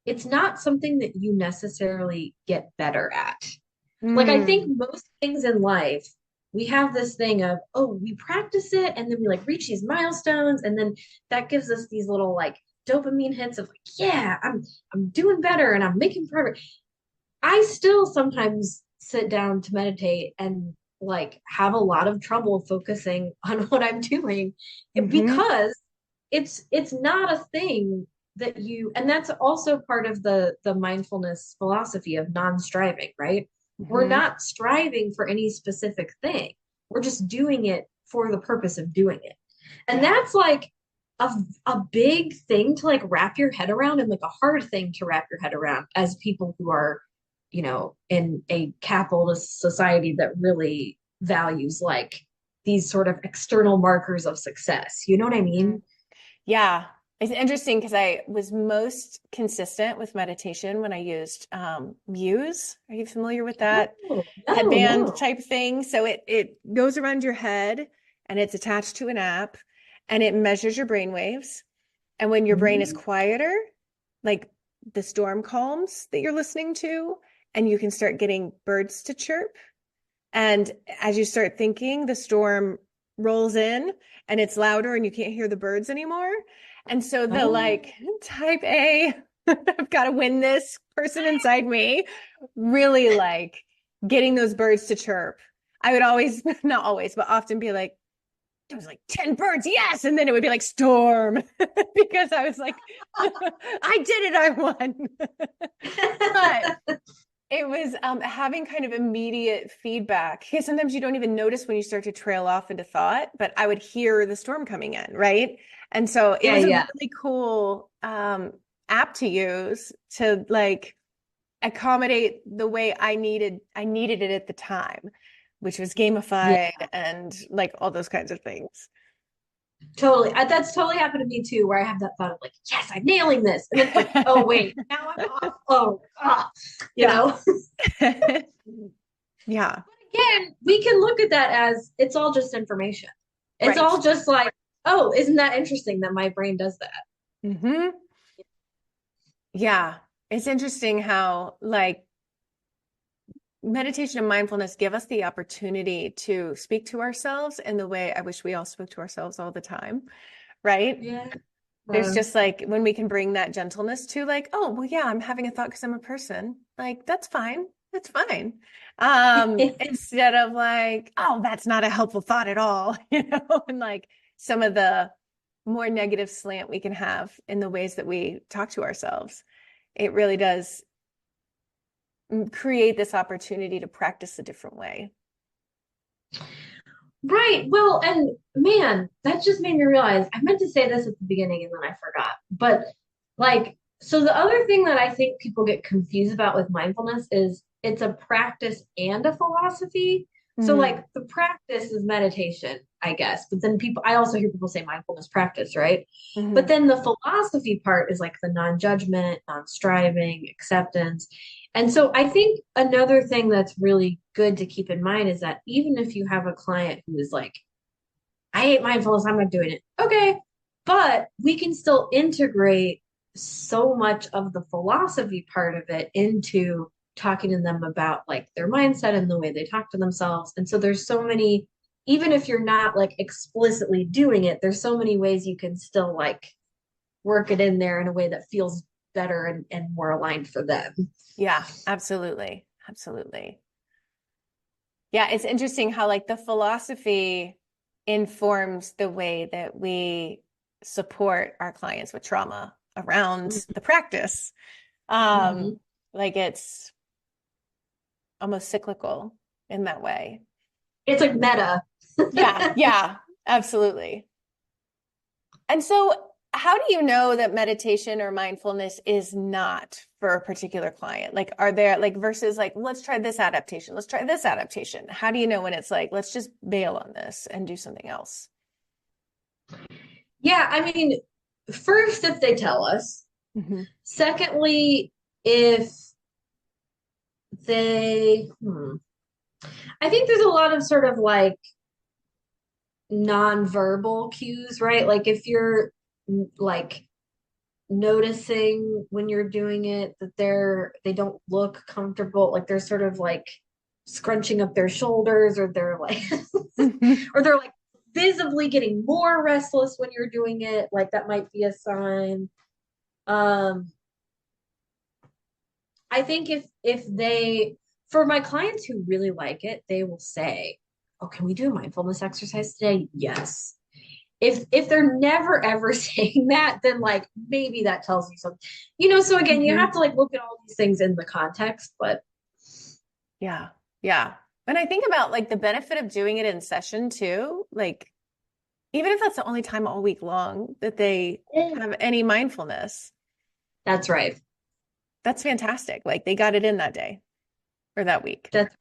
it's not something that you necessarily get better at. Like, I think Mm. most things in life, we have this thing of, oh, we practice it and then we like reach these milestones. And then that gives us these little like dopamine hits of like, yeah, I'm doing better and I'm making progress. I still sometimes sit down to meditate and like have a lot of trouble focusing on what I'm doing Hmm. because it's not a thing that you, and that's also part of the mindfulness philosophy of non-striving, right? We're Hmm. not striving for any specific thing. We're just doing it for the purpose of doing it. And Yeah. that's like a, a big thing to like wrap your head around and like a hard thing to wrap your head around as people who are, in a capitalist society that really values like these sort of external markers of success. You know what I Mhm. mean? Yeah. It's interesting because I was most consistent with meditation when I used Muse. Are you familiar with that Oh, no, headband no. type thing? So it goes around your head and it's attached to an app and it measures your brain waves. And when your brain is Mm. quieter, like the storm calms that you're listening to, and you can start getting birds to chirp. And as you start thinking, the storm rolls in and it's louder and you can't hear the birds anymore. And so the Oh, like type A I've got to win this person inside me. Really like getting those birds to chirp. I would always, not always, but often be like, there was like 10 birds, yes. And then it would be like storm because I was like, I did it, I won. But it was having kind of immediate feedback. Because sometimes you don't even notice when you start to trail off into thought, but I would hear the storm coming in, right? And so it Yeah, was a yeah. really cool app to use to like accommodate the way I needed it at the time, which was Yeah, gamified and like all those kinds of things. totally. That's totally happened to me too, where I have that thought of like, yes, I'm nailing this. And then it's like, oh wait, now I'm off. Oh, you Yeah. know. Yeah. Again, we can look at that as it's all just information. It's Right. all just like, oh, isn't that interesting that my brain does that? Hmm. Yeah. It's interesting how like meditation and mindfulness give us the opportunity to speak to ourselves in the way I wish we all spoke to ourselves all the time, right? Yeah. There's just like when we can bring that gentleness to like, oh, well, yeah, I'm having a thought because I'm a person. Like, that's fine. That's fine. Instead of like, oh, that's not a helpful thought at all, and like some of the more negative slant we can have in the ways that we talk to ourselves. It really does create this opportunity to practice a different way. Right. Well, and man, that just made me realize I meant to say this at the beginning and then I forgot. But like, so the other thing that I think people get confused about with mindfulness is it's a practice and a philosophy. So Mm-hmm. like the practice is meditation, I guess. But then I also hear people say mindfulness practice, right? But Mm-hmm. then the philosophy part is like the non-judgment, non-striving, acceptance. And so I think another thing that's really good to keep in mind is that even if you have a client who is like, I hate mindfulness, I'm not doing it. Okay. But we can still integrate so much of the philosophy part of it into talking to them about like their mindset and the way they talk to themselves. And so there's so many, even if you're not like explicitly doing it, there's so many ways you can still like work it in there in a way that feels better and more aligned for them. Yeah, absolutely. Absolutely. Yeah, it's interesting how like the philosophy informs the way that we support our clients with trauma around the practice. Um, Mm-hmm. like it's almost cyclical in that way. It's like meta. Yeah, yeah, absolutely. And so, how do you know that meditation or mindfulness is not for a particular client? Like, are there like versus like, let's try this adaptation, let's try this adaptation? How do you know when it's like, let's just bail on this and do something else? Yeah, I mean, first, if they tell us. Hmm. Secondly, if I think there's a lot of sort of like nonverbal cues, right? Like if you're like noticing when you're doing it that they don't look comfortable, like they're sort of like scrunching up their shoulders or they're like or they're like visibly getting more restless when you're doing it, like that might be a sign. Um, I think if they for my clients who really like it, they will say, "Oh, can we do a mindfulness exercise today?" Yes. If they're never ever saying that, then like maybe that tells you something. So again, you Hmm. have to like look at all these things in the context, but Yeah, yeah. And I think about like the benefit of doing it in session too. Like, even if that's the only time all week long that they have any mindfulness, that's right. that's fantastic. Like, they got it in that day or that week. That's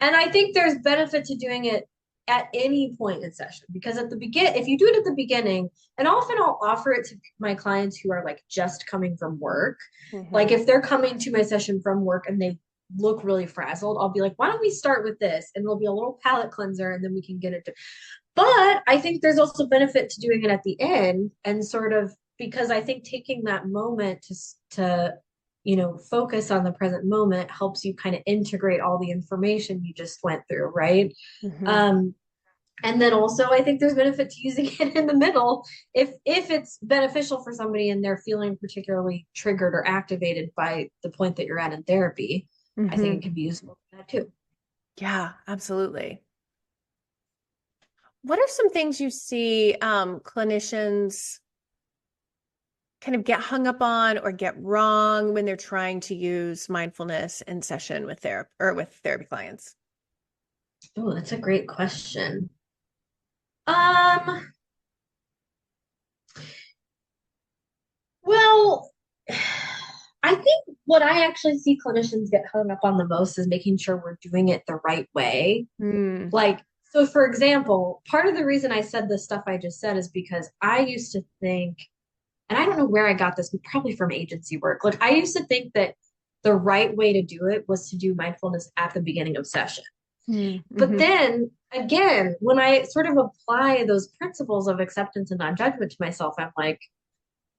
And I think there's benefit to doing it at any point in session because at the if you do it at the beginning, and often I'll offer it to my clients who are like just coming from work. Like Hmm. if they're coming to my session from work and they look really frazzled, I'll be like, why don't we start with this? And there'll be a little palate cleanser and then we can get it. But I think there's also benefit to doing it at the end and sort of because I think taking that moment to focus on the present moment helps you kind of integrate all the information you just went through, right? Hmm. Um, And then also I think there's benefit to using it in the middle if it's beneficial for somebody and they're feeling particularly triggered or activated by the point that you're at in therapy. I think Hmm. it can be useful for that too. Yeah, absolutely. What are some things you see clinicians kind of get hung up on or get wrong when they're trying to use mindfulness in session with therapy clients? Oh, that's a great question. Um, well, I think what I actually see clinicians get hung up on the most is making sure we're doing it the right way. Hmm. Like, so for example, part of the reason I said the stuff I just said is because I used to think, and I don't know where I got this, but probably from agency work. Like, I used to think that the right way to do it was to do mindfulness at the beginning of session. But Mm-hmm. then again, when I sort of apply those principles of acceptance and non-judgment to myself, I'm like,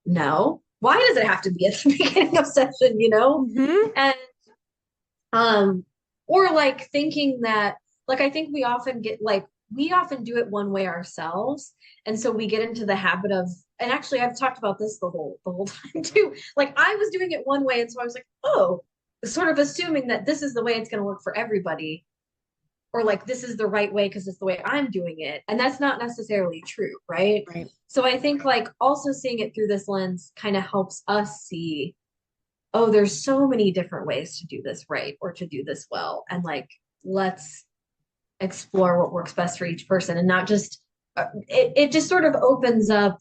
no, why does it have to be at the beginning of session, you know? Hmm. And um, or like thinking that, like, I think we often get like, we often do it one way ourselves. And so we get into the habit of, and actually I've talked about this the whole time too. Like I was doing it one way. And so I was like, oh, sort of assuming that this is the way it's going to work for everybody, or like this is the right way because it's the way I'm doing it. And that's not necessarily true, right? Right. So I think like also seeing it through this lens kind of helps us see, oh, there's so many different ways to do this right or to do this well. And like, let's explore what works best for each person and not just, it just sort of opens up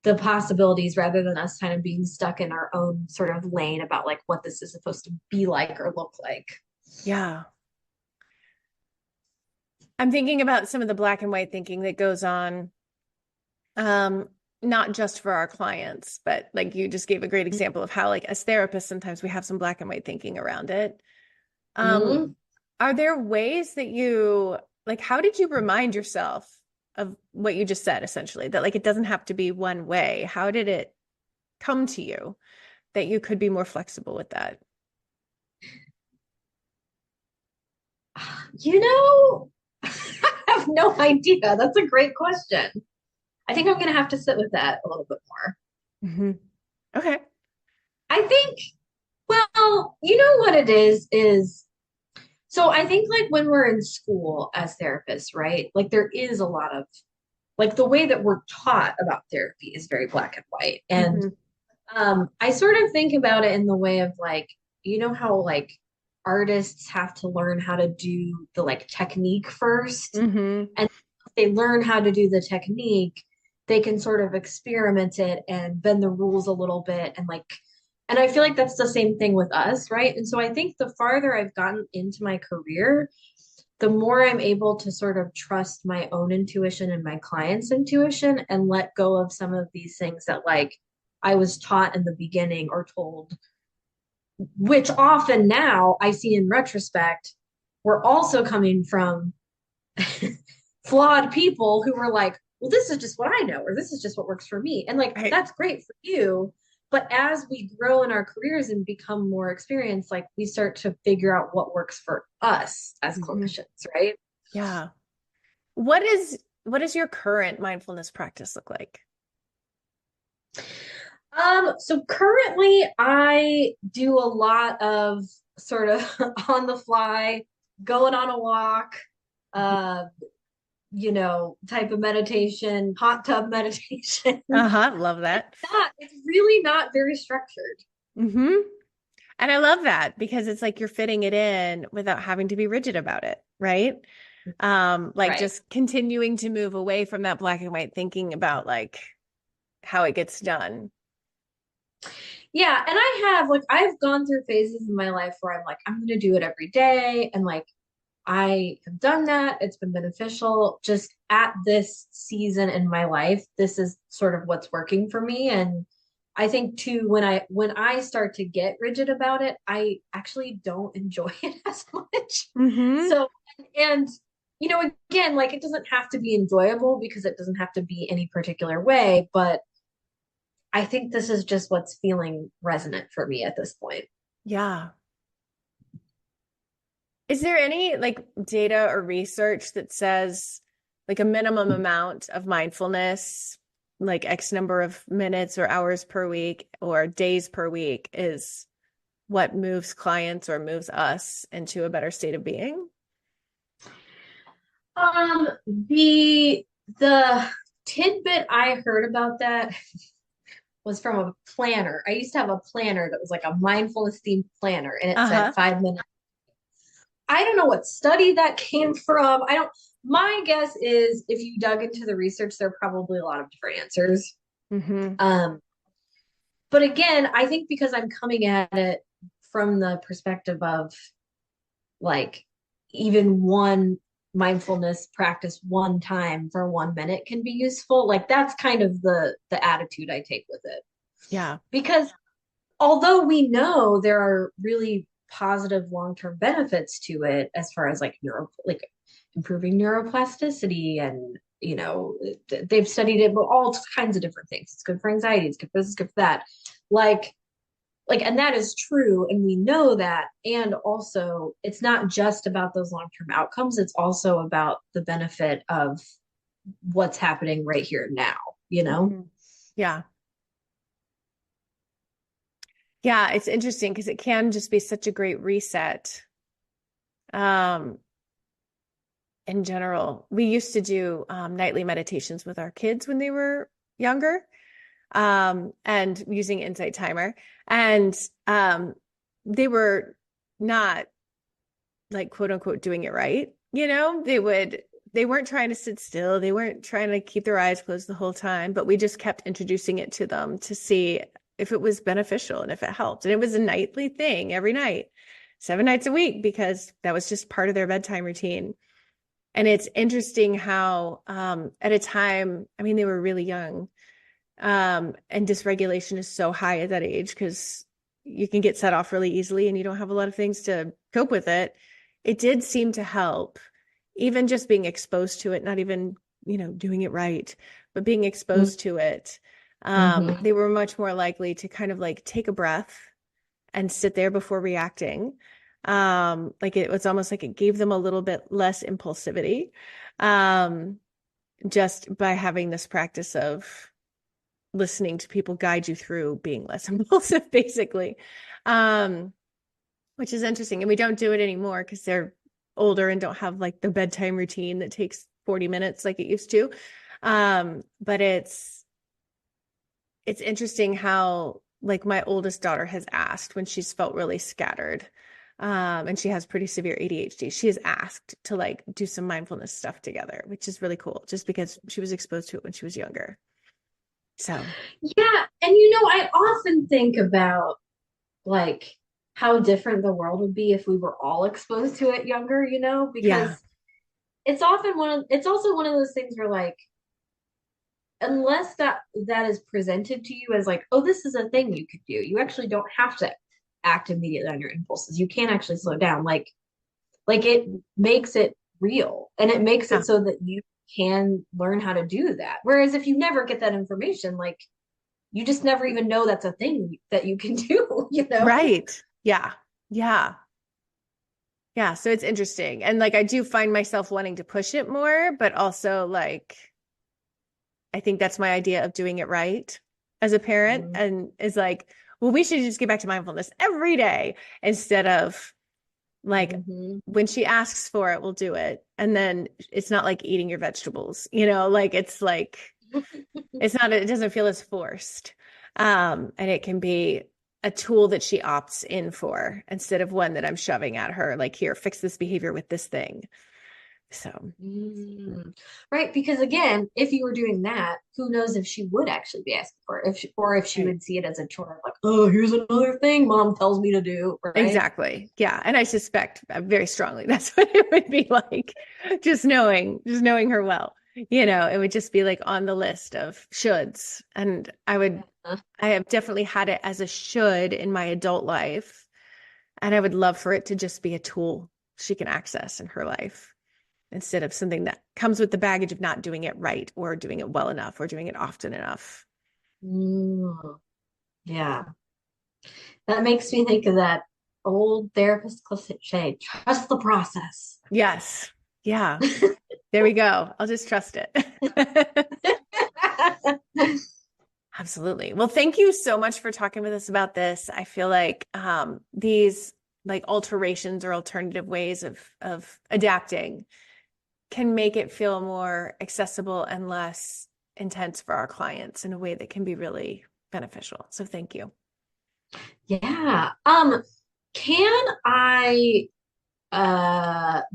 the possibilities rather than us kind of being stuck in our own sort of lane about like what this is supposed to be like or look like. Yeah. I'm thinking about some of the black and white thinking that goes on, um, not just for our clients, but like you just gave a great example of how, like, as therapists, sometimes we have some black and white thinking around it. Um, Mm-hmm. are there ways that like, how did you remind yourself of what you just said, essentially, that like it doesn't have to be one way? How did it come to you that you could be more flexible with that? You know, I have no idea. That's a great question. I think I'm going to have to sit with that a little bit more. Hmm. Okay. I think, well, you know what it is so I think like when we're in school as therapists, right? Like there is a lot of like the way that we're taught about therapy is very black and white. And Hmm. I sort of think about it in the way of like, you know how like artists have to learn how to do the like technique first, Hmm. and if they learn how to do the technique, they can sort of experiment it and bend the rules a little bit and like, and I feel like that's the same thing with us, right? And so I think the farther I've gotten into my career, the more I'm able to sort of trust my own intuition and my clients' intuition and let go of some of these things that like I was taught in the beginning or told, which often now I see in retrospect, were also coming from flawed people who were like, well, this is just what I know, or this is just what works for me. And like, Right. that's great for you. But as we grow in our careers and become more experienced, like we start to figure out what works for us as Hmm. clinicians, right? Yeah. What does your current mindfulness practice look like? So currently I do a lot of sort of on the fly, going on a walk, uh, type of meditation, hot tub meditation. Uh-huh. Love that. It's really not very structured. Hmm. And I love that because it's like you're fitting it in without having to be rigid about it, right? Like Right. just continuing to move away from that black and white thinking about like how it gets done. Yeah, and I've gone through phases in my life where I'm like, I'm gonna do it every day. And like I have done that. It's been beneficial. Just at this season in my life, this is sort of what's working for me. And I think too, when I start to get rigid about it, I actually don't enjoy it as much. Hmm. So and again, like it doesn't have to be enjoyable because it doesn't have to be any particular way, but I think this is just what's feeling resonant for me at this point. Yeah. Is there any like data or research that says like a minimum amount of mindfulness, like X number of minutes or hours per week or days per week is what moves clients or moves us into a better state of being? The tidbit I heard about that was from a planner. I used to have a planner that was like a mindfulness themed planner, and it said Uh-huh. 5 minutes. I don't know what study that came from. I don't, my guess is if you dug into the research, there are probably a lot of different answers. Mm-hmm. Um, but again, I think because I'm coming at it from the perspective of like even one mindfulness practice one time for 1 minute can be useful. Like that's kind of the attitude I take with it. Yeah. Because although we know there are really positive long-term benefits to it as far as like like improving neuroplasticity and they've studied it but all kinds of different things. It's good for anxiety, it's good for this, it's good for that. Like and that is true and we know that, and also it's not just about those long-term outcomes, it's also about the benefit of what's happening right here now, you know. Mm-hmm. Yeah. Yeah, it's interesting because it can just be such a great reset. Um, in general, we used to do nightly meditations with our kids when they were younger, and using Insight Timer. And they were not like quote unquote doing it right. They weren't trying to sit still. They weren't trying to keep their eyes closed the whole time, but we just kept introducing it to them to see if it was beneficial and if it helped. And it was a nightly thing every night, 7 nights a week, because that was just part of their bedtime routine. And it's interesting how, at a time, I mean, they were really young, and dysregulation is so high at that age because you can get set off really easily and you don't have a lot of things to cope with it. It did seem to help, even just being exposed to it, not even, doing it right, but being exposed to it. Mm-hmm. They were much more likely to kind of like take a breath and sit there before reacting. Like it was almost like it gave them a little bit less impulsivity, um, just by having this practice of listening to people guide you through being less impulsive, basically, um, which is interesting. And we don't do it anymore because they're older and don't have like the bedtime routine that takes 40 minutes like it used to. But it's interesting how like my oldest daughter has asked when she's felt really scattered. And she has pretty severe ADHD. She has asked to like do some mindfulness stuff together, which is really cool, just because she was exposed to it when she was younger. So, Yeah, and I often think about like how different the world would be if we were all exposed to it younger, yeah. because it's also one of those things where like unless that is presented to you as like, oh, this is a thing you could do, you actually don't have to act immediately on your impulses. You can actually slow down. Like it makes it real and it makes Yeah. it so that you can learn how to do that. Whereas if you never get that information, like you just never even know that's a thing that you can do, you know? Right. Yeah. Yeah. Yeah. So it's interesting. And like I do find myself wanting to push it more, but also like I think that's my idea of doing it right as a parent, and is like, well, we should just get back to mindfulness every day instead of like Mm-hmm. when she asks for it, we'll do it. And then it's not like eating your vegetables, like it doesn't feel as forced. And it can be a tool that she opts in for instead of one that I'm shoving at her, like, here, fix this behavior with this thing. So, Mm. Right, because again, if you were doing that, who knows if she would actually be asking for it, or if she right. would see it as a chore, like, oh, here's another thing mom tells me to do, right? Exactly. Yeah. And I suspect very strongly that's what it would be like. Just knowing her well. It would just be like on the list of shoulds. And Uh, I have definitely had it as a should in my adult life. And I would love for it to just be a tool she can access in her life instead of something that comes with the baggage of not doing it right or doing it well enough or doing it often enough. mm, yeah, that makes me think of that old therapist cliche, trust the process. Yes. Yeah. There we go. I'll just trust it. Absolutely. Well, thank you so much for talking with us about this. I feel like these like alterations or alternative ways of adapting can make it feel more accessible and less intense for our clients in a way that can be really beneficial. So thank you. Yeah. Can I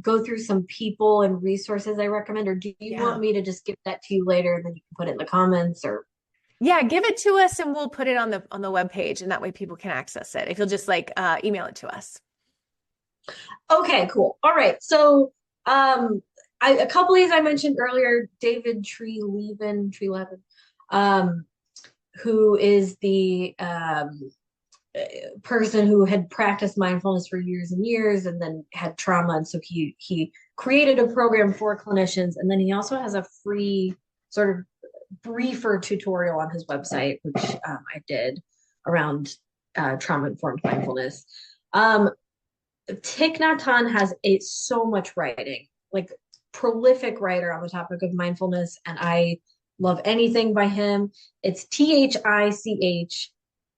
go through some people and resources I recommend, or do you want Yeah. me to just give that to you later and then you can put it in the comments or Yeah, give it to us and we'll put it on the web page and that way people can access it. If you'll just like email it to us. okay, cool. All right. So a couple of these I mentioned earlier, David Tree Levin, um, who is the person who had practiced mindfulness for years and years and then had trauma. And so he created a program for clinicians. And then he also has a free sort of briefer tutorial on his website, which I did around trauma-informed mindfulness. Thich Nhat Hanh has so much writing, like prolific writer on the topic of mindfulness, and I love anything by him. It's Thich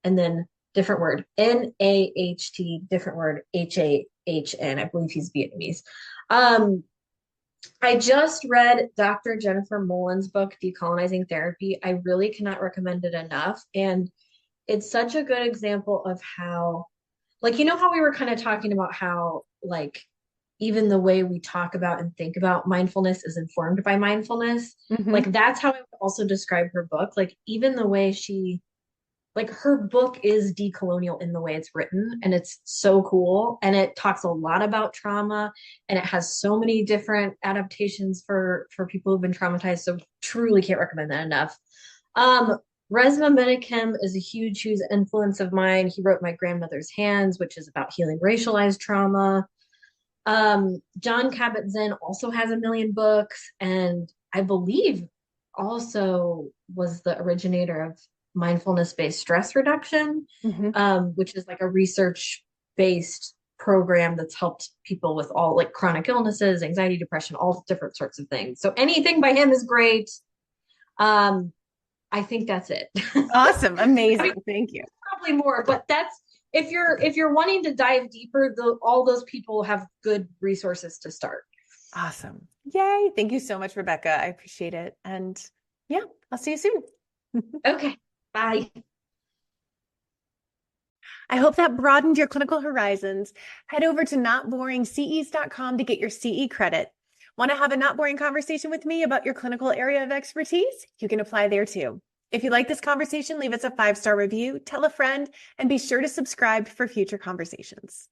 and then different word Naht, different word Hahn. I believe he's Vietnamese. I just read Dr. Jennifer Mullen's book, Decolonizing Therapy. I really cannot recommend it enough, and it's such a good example of how, like, you know how we were kind of talking about how, like, even the way we talk about and think about mindfulness is informed by mindfulness. Hmm. Like, that's how I would also describe her book. Like, even the way like, her book is decolonial in the way it's written, and it's so cool. And it talks a lot about trauma, and it has so many different adaptations for people who've been traumatized. So, truly can't recommend that enough. Um, Resmaa Menakem is a huge influence of mine. He wrote My Grandmother's Hands, which is about healing racialized trauma. John Kabat-Zinn also has a million books, and I believe also was the originator of mindfulness-based stress reduction, Hmm. which is like a research-based program that's helped people with all like chronic illnesses, anxiety, depression, all different sorts of things. So anything by him is great. Um, I think that's it. Awesome. I mean, Amazing. Thank you. probably more, but that's if you're wanting to dive deeper, all those people have good resources to start. Awesome. Yay. Thank you so much, Rebecca. I appreciate it. And yeah, I'll see you soon. Okay, bye. I hope that broadened your clinical horizons. Head over to notboringces.com to get your CE credit. Want to have a not boring conversation with me about your clinical area of expertise? You can apply there too. If you like this conversation, leave us a 5-star review, tell a friend, and be sure to subscribe for future conversations.